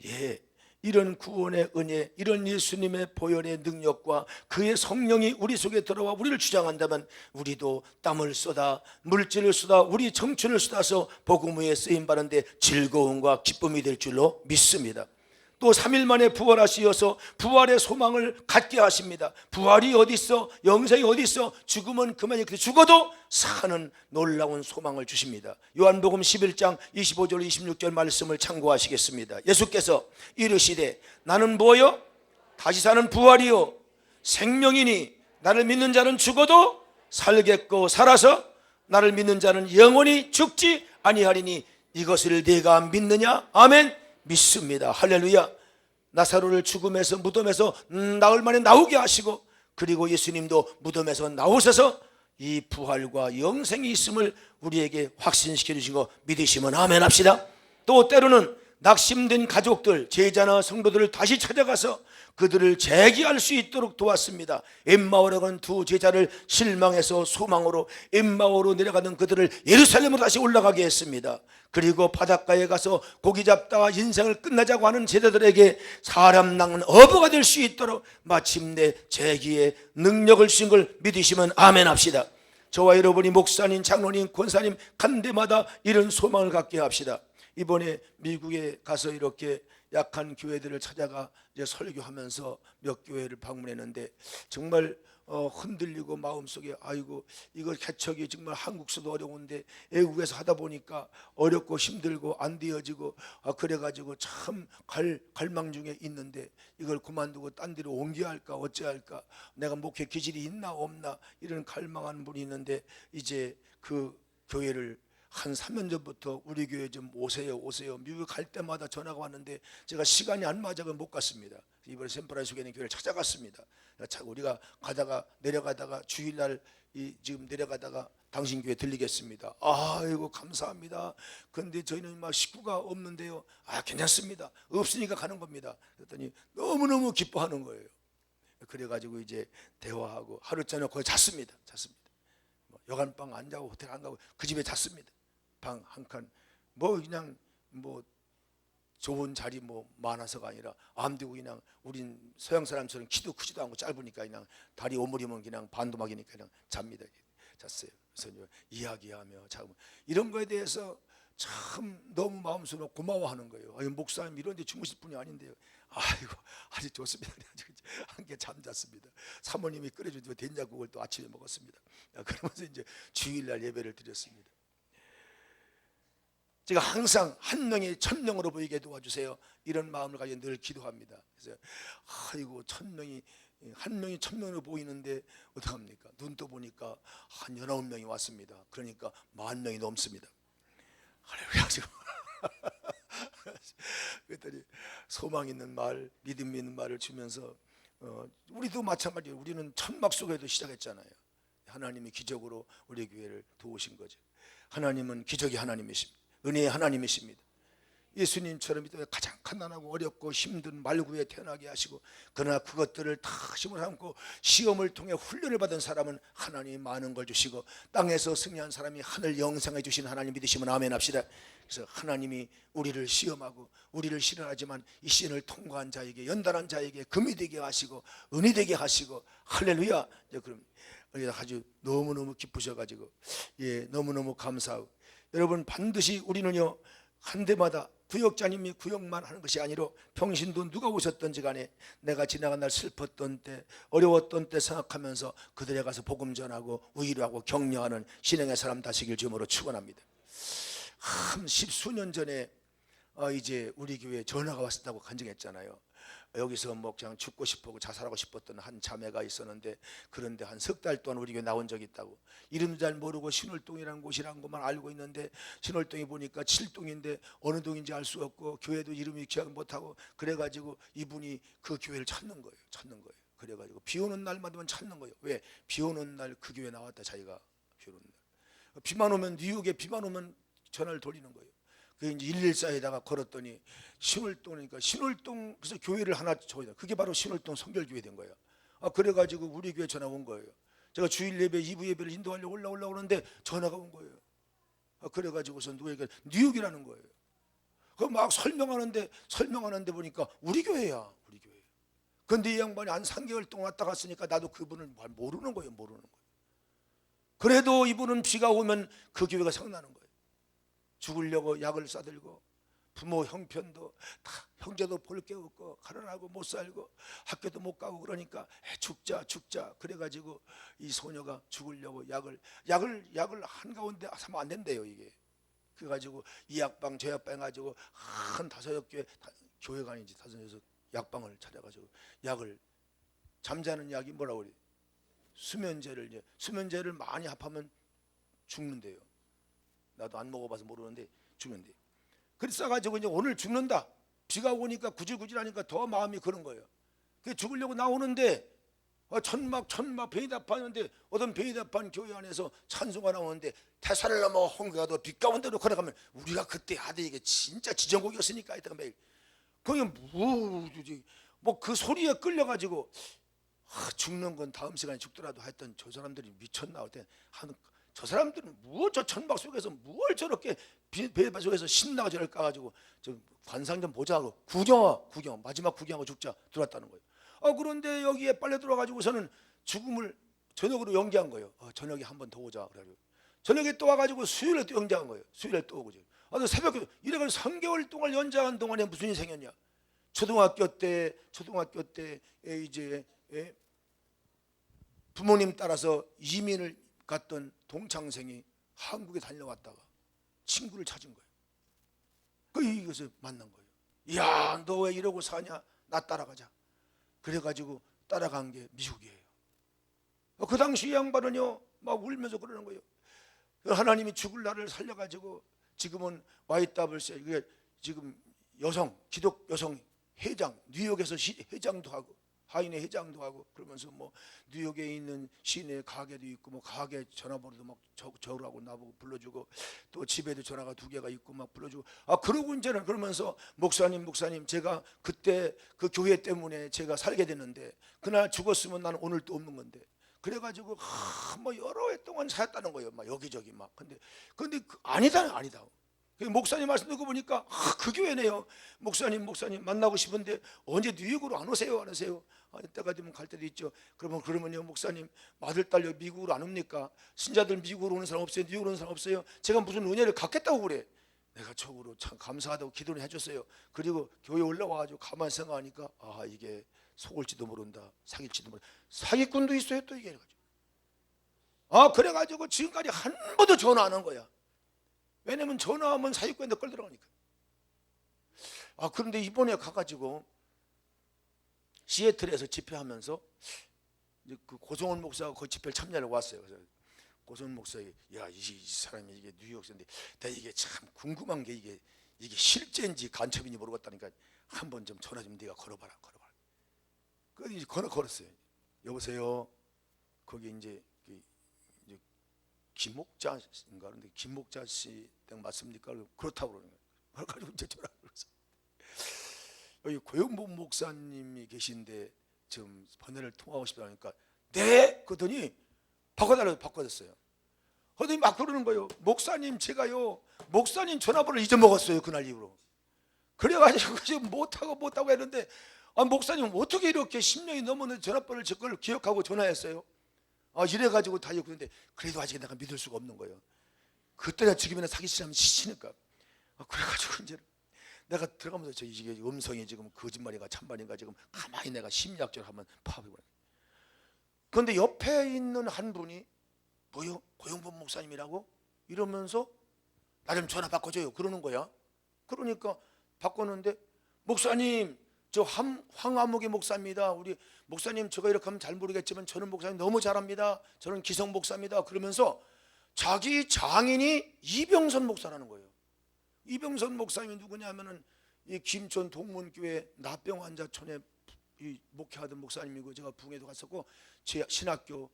예, 이런 구원의 은혜, 이런 예수님의 보혈의 능력과 그의 성령이 우리 속에 들어와 우리를 주장한다면 우리도 땀을 쏟아 물질을 쏟아 우리 청춘을 쏟아서 복음 위에 쓰임받는데 즐거움과 기쁨이 될 줄로 믿습니다. 또 3일 만에 부활하시어서 부활의 소망을 갖게 하십니다. 부활이 어디 있어? 영생이 어디 있어? 죽으면 그만이, 죽어도 사는 놀라운 소망을 주십니다. 요한복음 11장 25절 26절 말씀을 참고하시겠습니다. 예수께서 이르시되 나는 뭐요? 다시 사는 부활이요 생명이니 나를 믿는 자는 죽어도 살겠고 살아서 나를 믿는 자는 영원히 죽지 아니하리니 이것을 네가 믿느냐? 아멘. 믿습니다. 할렐루야. 나사로를 죽음에서 무덤에서 나흘 만에 나오게 하시고 그리고 예수님도 무덤에서 나오셔서 이 부활과 영생이 있음을 우리에게 확신시켜 주시고 믿으시면 아멘 합시다. 또 때로는 낙심된 가족들, 제자나 성도들을 다시 찾아가서 그들을 재기할 수 있도록 도왔습니다. 엠마오라고 하는 두 제자를 실망해서 소망으로 엠마오로 내려가는 그들을 예루살렘으로 다시 올라가게 했습니다. 그리고 바닷가에 가서 고기 잡다가 인생을 끝내자고 하는 제자들에게 사람 낚는 어부가 될 수 있도록 마침내 재기의 능력을 주신 걸 믿으시면 아멘 합시다. 저와 여러분이 목사님, 장로님, 권사님 간 데마다 이런 소망을 갖게 합시다. 이번에 미국에 가서 이렇게 약한 교회들을 찾아가 이제 설교하면서 몇 교회를 방문했는데 정말 흔들리고 마음속에 아이고 이거 개척이 정말 한국서도 어려운데 외국에서 하다 보니까 어렵고 힘들고 안 되어지고 그래가지고 참 갈망 중에 있는데 이걸 그만두고 딴 데로 옮겨야 할까 어찌할까, 내가 목회 기질이 있나 없나 이런 갈망하는 분이 있는데 이제 그 교회를 한 3년 전부터 우리 교회 좀 오세요 미국 갈 때마다 전화가 왔는데 제가 시간이 안 맞아서 못 갔습니다. 이번에 샌프란시스코에 있는 교회를 찾아갔습니다. 우리가 가다가 내려가다가 주일날 지금 내려가다가 당신 교회 들리겠습니다. 아이고 감사합니다. 그런데 저희는 막 식구가 없는데요. 아 괜찮습니다. 없으니까 가는 겁니다. 그랬더니 너무너무 기뻐하는 거예요. 그래가지고 이제 대화하고 하루 저녁 거기 잤습니다. 뭐 여간방 안 자고 호텔 안 가고 그 집에 잤습니다. 방 한 칸. 뭐 그냥 뭐 좋은 자리 뭐 많아서가 아니라 암되고 그냥 우린 서양 사람처럼 키도 크지도 않고 짧으니까 그냥 다리 오므리면 그냥 반도막이니까 그냥 잡니다. 잤어요. 그래서 이야기하며 자고 이런 거에 대해서 참 너무 마음속으로 고마워하는 거예요. 아니, 목사님 이런 데 주무실 분이 아닌데요. 아이고 아주 좋습니다. 한개 잠잤습니다. 사모님이 끓여준 된장국을 또 아침에 먹었습니다. 그러면서 이제 주일날 예배를 드렸습니다. 제가 항상 한 명이 천명으로 보이게 도와주세요. 이런 마음을 가지고 늘 기도합니다. 그래서 아이고 한 명이 천명으로 보이는데 어떡합니까? 눈 떠 보니까 한 19명이 왔습니다. 그러니까 10,000명이 넘습니다. 그래가지고 그랬더니 소망 있는 말, 믿음 있는 말을 주면서 우리도 마찬가지예요. 우리는 천막 속에도 시작했잖아요. 하나님이 기적으로 우리 교회를 도우신 거죠. 하나님은 기적의 하나님이십니다. 은혜의 하나님이십니다. 예수님처럼 가장 가난하고 어렵고 힘든 말구에 태어나게 하시고 그러나 그것들을 다 힘을 삼고 시험을 통해 훈련을 받은 사람은 하나님이 많은 걸 주시고 땅에서 승리한 사람이 하늘 영생해 주신 하나님 믿으시면 아멘 합시다. 그래서 하나님이 우리를 시험하고 우리를 시련하지만 이 시련을 통과한 자에게 연단한 자에게 금이 되게 하시고 은이 되게 하시고 할렐루야. 그럼 아주 너무너무 기쁘셔가지고 너무너무 감사하고 여러분 반드시 우리는요 한 대마다 구역자님이 구역만 하는 것이 아니라 평신도 누가 오셨던지 간에 내가 지나간 날 슬펐던 때 어려웠던 때 생각하면서 그들에 가서 복음 전하고 위로하고 격려하는 신앙의 사람 되시길 주님으로 축원합니다. 한 10수년 전에 이제 우리 교회에 전화가 왔다고 간증했잖아요. 여기서 뭐 그냥 죽고 싶고 자살하고 싶었던 한 자매가 있었는데 그런데 한 석 달 동안 우리 교회 나온 적이 있다고. 이름도 잘 모르고 신월동이라는 곳이라는 것만 알고 있는데 신월동에 보니까 7동인데 어느 동인지 알 수 없고 교회도 이름이 기억 못하고 그래가지고 이분이 그 교회를 찾는 거예요. 그래가지고 비 오는 날마다 찾는 거예요. 왜? 비 오는 날 그 교회 나왔다 자기가. 비 오는 날 비만 오면 뉴욕에 비만 오면 전화를 돌리는 거예요. 그 이제 114에다가 걸었더니 신월동이니까 신월동 그래서 교회를 하나 줘야 그게 바로 신월동 성결교회 된 거예요. 그래가지고 우리 교회 전화 온 거예요. 제가 주일 예배 2부 예배를 인도하려고 올라오려고 하는데 전화가 온 거예요. 그래가지고서 누구에게 뉴욕이라는 거예요. 그 막 설명하는데 보니까 우리 교회야. 그런데 이 양반이 한 3개월 동안 왔다 갔으니까 나도 그분을 모르는 거예요. 그래도 이분은 비가 오면 그 교회가 생각나는 거예요. 죽으려고 약을 싸들고 부모 형편도 다 형제도 볼 게 없고 가난하고 못 살고 학교도 못 가고 그러니까 죽자 그래가지고 이 소녀가 죽으려고 약을 한가운데 하면 안 된대요. 이게 그래가지고 이 약방 저 약방 해가지고 한 5-6개 교회가 아닌지 5-6 약방을 찾아가지고 약을 잠자는 약이 뭐라고 그래? 수면제를 많이 합하면 죽는데요. 나도 안 먹어봐서 모르는데 죽는데. 그래서 가지고 이제 오늘 죽는다. 비가 오니까 구질구질하니까 더 마음이 그런 거예요. 그 죽으려고 나오는데 천막 베이다판인데 어떤 베이다판 교회 안에서 찬송가 나오는데 테살로니가 홍교가도 빛 가운데로 걸어가면 우리가 그때 이게 진짜 지정곡이었으니까 이따가 매일 거기 뭐 그 소리에 끌려가지고 죽는 건 다음 시간에 죽더라도 하여튼 저 사람들이 미쳤나 그때 저 사람들은 저 천막 속에서 뭘 저렇게 베이바 속에서 신나가 저를 까가지고 저 관상 좀 보자고 구경 마지막 구경하고 죽자 들어왔다는 거예요. 그런데 여기에 빨려 들어가지고서는 죽음을 저녁으로 연기한 거예요. 저녁에 한 번 더 오자 그래가지고 저녁에 또 와가지고 수요일에 또 연기한 거예요. 수요일에 또 오고 새벽에 이래가지고 3개월 동안 연장한 동안에 무슨 일이 생겼냐? 초등학교 때 이제 부모님 따라서 이민을 갔던 동창생이 한국에 달려왔다가 친구를 찾은 거예요. 이것을 만난 거예요. 야, 너 왜 이러고 사냐? 나 따라가자. 그래가지고 따라간 게 미국이에요. 그 당시 이 양반은요 막 울면서 그러는 거예요. 하나님이 죽을 나를 살려가지고 지금은 YWC 지금 기독 여성 회장 뉴욕에서 회장도 하고 하인회 회장도 하고 그러면서 뭐 뉴욕에 있는 시내 가게도 있고 뭐 가게 전화번호도 막 적으라고 나보고 불러주고 또 집에도 전화가 2개가 있고 막 불러주고 그러고 이제는 그러면서 목사님 제가 그때 그 교회 때문에 제가 살게 됐는데 그날 죽었으면 나는 오늘 또 없는 건데 그래가지고 뭐 여러 해 동안 살았다는 거예요. 막 여기저기 막 근데 아니다. 목사님 말씀 듣고 보니까 그 교회네요. 목사님 만나고 싶은데 언제 뉴욕으로 안 오세요? 때가 되면 갈 때도 있죠. 그러면요 목사님 아들 딸려 미국으로 안 옵니까? 신자들 미국으로 오는 사람 없어요? 뉴욕으로 오는 사람 없어요? 제가 무슨 은혜를 갖겠다고 그래. 내가 속으로 참 감사하다고 기도를 해줬어요. 그리고 교회 올라와가지고 가만히 생각하니까 이게 속을지도 모른다, 사귈지도 모른다. 사기꾼도 있어요 또 이게. 그래가지고 지금까지 한 번도 전화 안 한 거야. 왜냐면 전화하면 사기꾼한테 끌들어가니까. 그런데 이번에 가가지고 시애틀에서 집회하면서 이제 그 고성원 목사가 그 집회를 참여하려고 왔어요. 그래서 고성원 목사가 이 사람이 이게 뉴욕인데 내가 이게 참 궁금한 게 이게 실제인지 간첩인지 모르겠다니까 한번 좀 전화 좀 네가 걸어봐라. 그래서 걸었어요. 여보세요. 거기 이제 김목자인가 그런데 김목자 씨 맞습니까? 그렇다고 그러는 거예요. 그래가지고 이제 전화 걸어서 여기 고영범 목사님이 계신데 좀 번호를 통화하고 싶다니까 네? 그러더니 바꿔줬어요. 그러더니 막 그러는 거예요. 목사님 제가요 목사님 전화번호를 잊어먹었어요. 그날 이후로. 그래가지고 지금 못하고 했는데 목사님 어떻게 이렇게 10년이 넘었는데 전화번호를 제 걸 기억하고 전화했어요? 이래가지고 다 그런데 그래도 아직 내가 믿을 수가 없는 거예요. 그때나 지금이나 사기치려면 시치니까. 그래가지고 이제 내가 들어가면서 이게 음성이 지금 거짓말인가 참말인가 지금 가만히 내가 심리학적으로 한번 파악해보라. 그런데 옆에 있는 한 분이 뭐요? 고영범 목사님이라고? 이러면서 나 좀 전화 바꿔줘요 그러는 거야. 그러니까 바꿨는데 목사님 저 황아무개 목사입니다. 우리 목사님 제가 이렇게 하면 잘 모르겠지만 저는 목사님 너무 잘합니다. 저는 기성 목사입니다. 그러면서 자기 장인이 이병선 목사라는 거예요. 이병선 목사님이 누구냐면은 이 김천 동문교회 나병 환자촌에 목회하던 목사님이고 제가 부흥회도 갔었고 제 신학교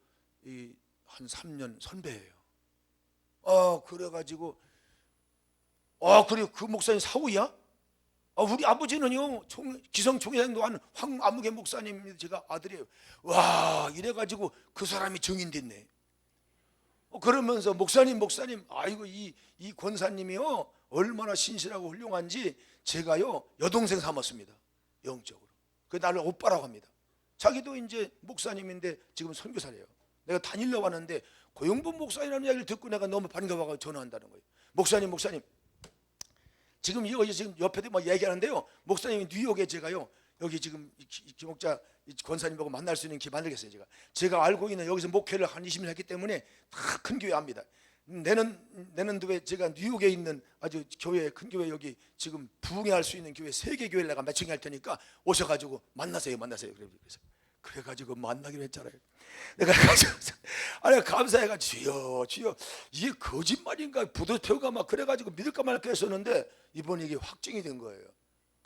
한 3년 선배예요. 그래가지고 그리고 그 목사님 사위야? 우리 아버지는요 기성 총회장도 한 황아무개 목사님입니다. 제가 아들이에요. 와 이래가지고 그 사람이 증인됐네. 그러면서 목사님 아이고 이 권사님이요 얼마나 신실하고 훌륭한지 제가요 여동생 삼았습니다. 영적으로. 그 나를 오빠라고 합니다. 자기도 이제 목사님인데 지금 선교사래요. 내가 다니러 왔는데 고영범 목사님이라는 이야기를 듣고 내가 너무 반가워서 전화한다는 거예요. 목사님 지금 여기 지금 옆에도 막 얘기하는데요. 목사님이 뉴욕에 제가요 여기 지금 김목자 권사님하고 만날 수 있는 기 만들겠어요. 제가 알고 있는 여기서 목회를 한 20년 했기 때문에 다 큰 교회 압니다. 내년도에 제가 뉴욕에 있는 아주 교회 큰 교회 여기 지금 부흥할 수 있는 교회 3개 교회를 내가 매칭할 테니까 오셔가지고 만나세요. 그래가지고 만나기로 했잖아요. 내가 감사해가지고 주여 이게 거짓말인가 부도표가 막 그래가지고 믿을까 말까 했었는데 이번에 이게 확정이 된 거예요.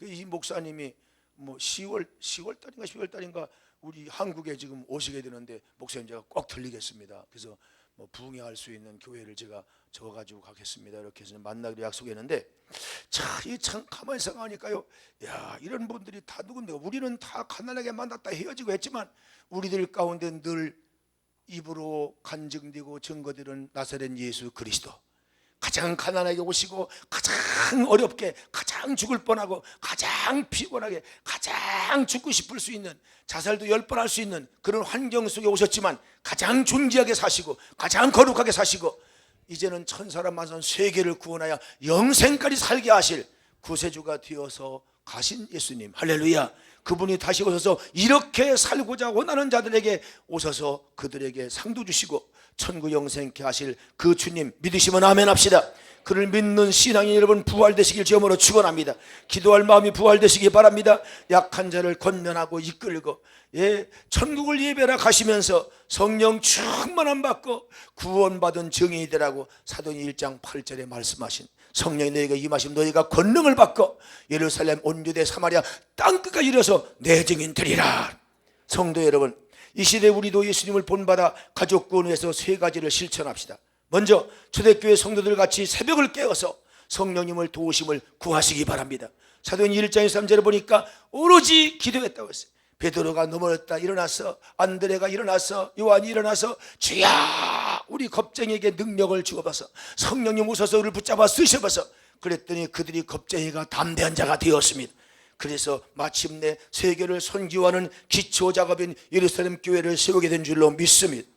이 목사님이 뭐 10월 달인가 우리 한국에 지금 오시게 되는데 목사님 제가 꼭 들리겠습니다. 그래서 뭐 부흥할 수 있는 교회를 제가 적어가지고 가겠습니다. 이렇게 해서 만나기로 약속했는데 이 참 가만히 생각하니까요. 이런 분들이 다 누군데 우리는 다 가난하게 만났다 헤어지고 했지만 우리들 가운데 늘 입으로 간증되고 증거되는 나사렛 예수 그리스도 가장 가난하게 오시고 가장 어렵게 가장 죽을 뻔하고 가장 피곤하게 가장 죽고 싶을 수 있는 자살도 10번 할 수 있는 그런 환경 속에 오셨지만 가장 존귀하게 사시고 가장 거룩하게 사시고 이제는 천사람 만선 세계를 구원하여 영생까지 살게 하실 구세주가 되어서 가신 예수님 할렐루야. 그분이 다시 오셔서 이렇게 살고자 원하는 자들에게 오셔서 그들에게 상도 주시고 천국 영생케 하실 그 주님 믿으시면 아멘 합시다. 그를 믿는 신앙이 여러분 부활되시길 주님으로 축원합니다. 기도할 마음이 부활되시기 바랍니다. 약한 자를 권면하고 이끌고 천국을 예배하러 가시면서 성령 충만함 받고 구원받은 증인이 되라고 사도행 1장 8절에 말씀하신 성령이 너희가 임하시면 너희가 권능을 받고 예루살렘 온 유대 사마리아 땅끝까지 이르러서 내 증인 되리라. 성도 여러분, 이 시대 우리도 예수님을 본받아 가족 구원을 위해서 세 가지를 실천합시다. 먼저 초대교회 성도들 같이 새벽을 깨어서 성령님을 도우심을 구하시기 바랍니다. 사도행전 1장 3절에 보니까 오로지 기도했다고 했어요. 베드로가 넘어졌다 일어나서, 안드레가 일어나서, 요한이 일어나서 주야 우리 겁쟁이에게 능력을 주어봐서 성령님 오셔서 우리를 붙잡아 쓰셔봐서, 그랬더니 그들이 겁쟁이가 담대한 자가 되었습니다. 그래서 마침내 세계를 선교하는 기초 작업인 예루살렘 교회를 세우게 된 줄로 믿습니다.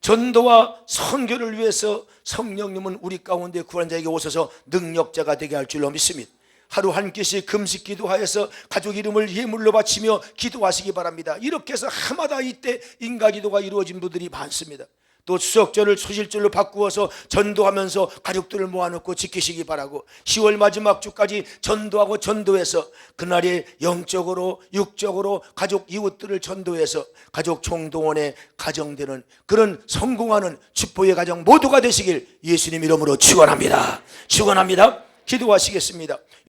전도와 선교를 위해서 성령님은 우리 가운데 구한 자에게 오셔서 능력자가 되게 할 줄로 믿습니다. 하루 한 끼씩 금식 기도하여서 가족 이름을 예물로 바치며 기도하시기 바랍니다. 이렇게 해서 해마다 이때 인가기도가 이루어진 분들이 많습니다. 또 추석절을 소실절로 바꾸어서 전도하면서 가족들을 모아놓고 지키시기 바라고, 10월 마지막 주까지 전도하고 전도해서 그날에 영적으로 육적으로 가족 이웃들을 전도해서 가족 총동원에 가정되는 그런 성공하는 축복의 가정 모두가 되시길 예수님 이름으로 축원합니다. 축원합니다. 기도하시겠습니다.